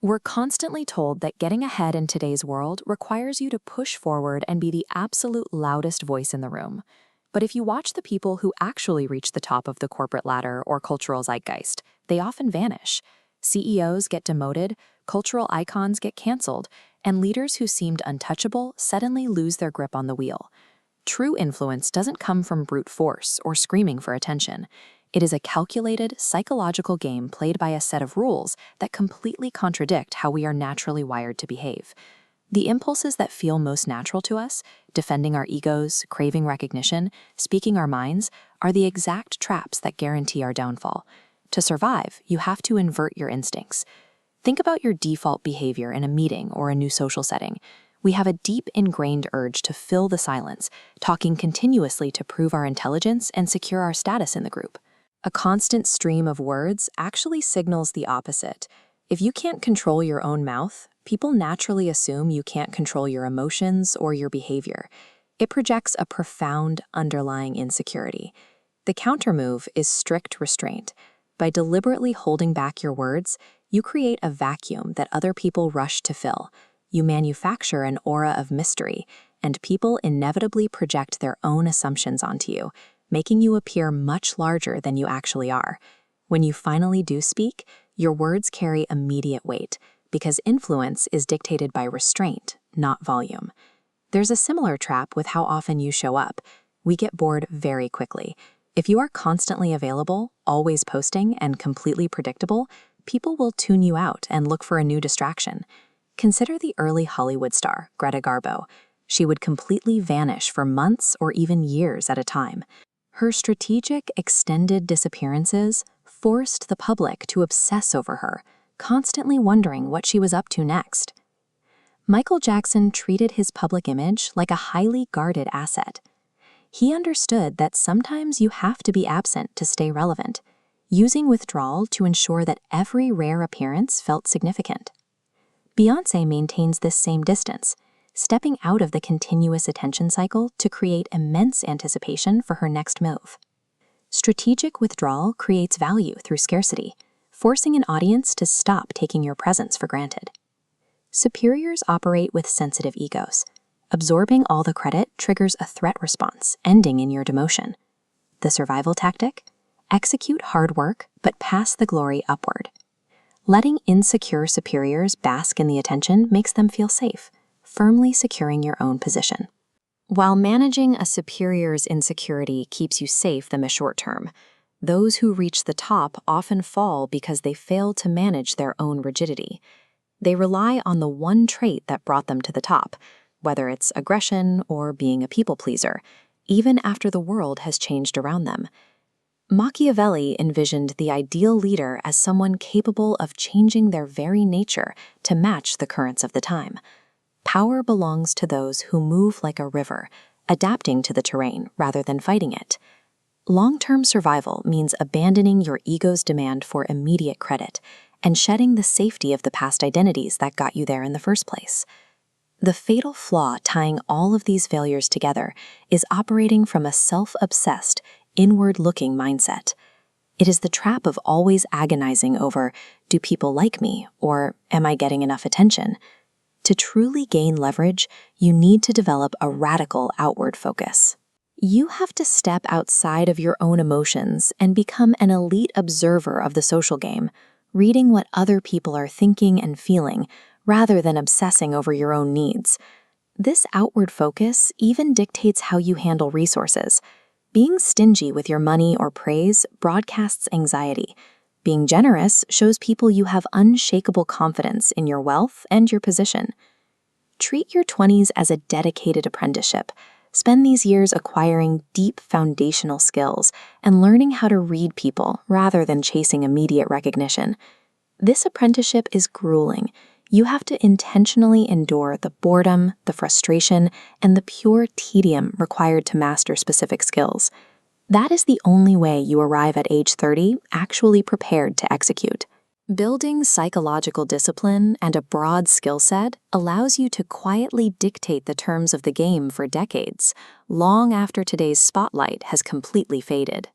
We're constantly told that getting ahead in today's world requires you to push forward and be the absolute loudest voice in the room. But if you watch the people who actually reach the top of the corporate ladder or cultural zeitgeist, they often vanish. CEOs get demoted, cultural icons get canceled, and leaders who seemed untouchable suddenly lose their grip on the wheel. True influence doesn't come from brute force or screaming for attention. It is a calculated, psychological game played by a set of rules that completely contradict how we are naturally wired to behave. The impulses that feel most natural to us, defending our egos, craving recognition, speaking our minds, are the exact traps that guarantee our downfall. To survive, you have to invert your instincts. Think about your default behavior in a meeting or a new social setting. We have a deep ingrained urge to fill the silence, talking continuously to prove our intelligence and secure our status in the group. A constant stream of words actually signals the opposite. If you can't control your own mouth, people naturally assume you can't control your emotions or your behavior. It projects a profound underlying insecurity. The countermove is strict restraint. By deliberately holding back your words, you create a vacuum that other people rush to fill. You manufacture an aura of mystery, and people inevitably project their own assumptions onto you, making you appear much larger than you actually are. When you finally do speak, your words carry immediate weight, because influence is dictated by restraint, not volume. There's a similar trap with how often you show up. We get bored very quickly. If you are constantly available, always posting, and completely predictable, people will tune you out and look for a new distraction. Consider the early Hollywood star, Greta Garbo. She would completely vanish for months or even years at a time. Her strategic, extended disappearances forced the public to obsess over her, constantly wondering what she was up to next. Michael Jackson treated his public image like a highly guarded asset. He understood that sometimes you have to be absent to stay relevant, using withdrawal to ensure that every rare appearance felt significant. Beyoncé maintains this same distance, stepping out of the continuous attention cycle to create immense anticipation for her next move. Strategic withdrawal creates value through scarcity, forcing an audience to stop taking your presence for granted. Superiors operate with sensitive egos. Absorbing all the credit triggers a threat response, ending in your demotion. The survival tactic? Execute hard work, but pass the glory upward. Letting insecure superiors bask in the attention makes them feel safe, firmly securing your own position. While managing a superior's insecurity keeps you safe in the short term, those who reach the top often fall because they fail to manage their own rigidity. They rely on the one trait that brought them to the top, whether it's aggression or being a people pleaser, even after the world has changed around them. Machiavelli envisioned the ideal leader as someone capable of changing their very nature to match the currents of the time. Power belongs to those who move like a river, adapting to the terrain rather than fighting it. Long-term survival means abandoning your ego's demand for immediate credit and shedding the safety of the past identities that got you there in the first place. The fatal flaw tying all of these failures together is operating from a self-obsessed, inward-looking mindset. It is the trap of always agonizing over, do people like me, or am I getting enough attention? To truly gain leverage, you need to develop a radical outward focus. You have to step outside of your own emotions and become an elite observer of the social game, reading what other people are thinking and feeling, rather than obsessing over your own needs. This outward focus even dictates how you handle resources. Being stingy with your money or praise broadcasts anxiety. Being generous shows people you have unshakable confidence in your wealth and your position. Treat your 20s as a dedicated apprenticeship. Spend these years acquiring deep foundational skills and learning how to read people rather than chasing immediate recognition. This apprenticeship is grueling. You have to intentionally endure the boredom, the frustration, and the pure tedium required to master specific skills. That is the only way you arrive at age 30 actually prepared to execute. Building psychological discipline and a broad skill set allows you to quietly dictate the terms of the game for decades, long after today's spotlight has completely faded.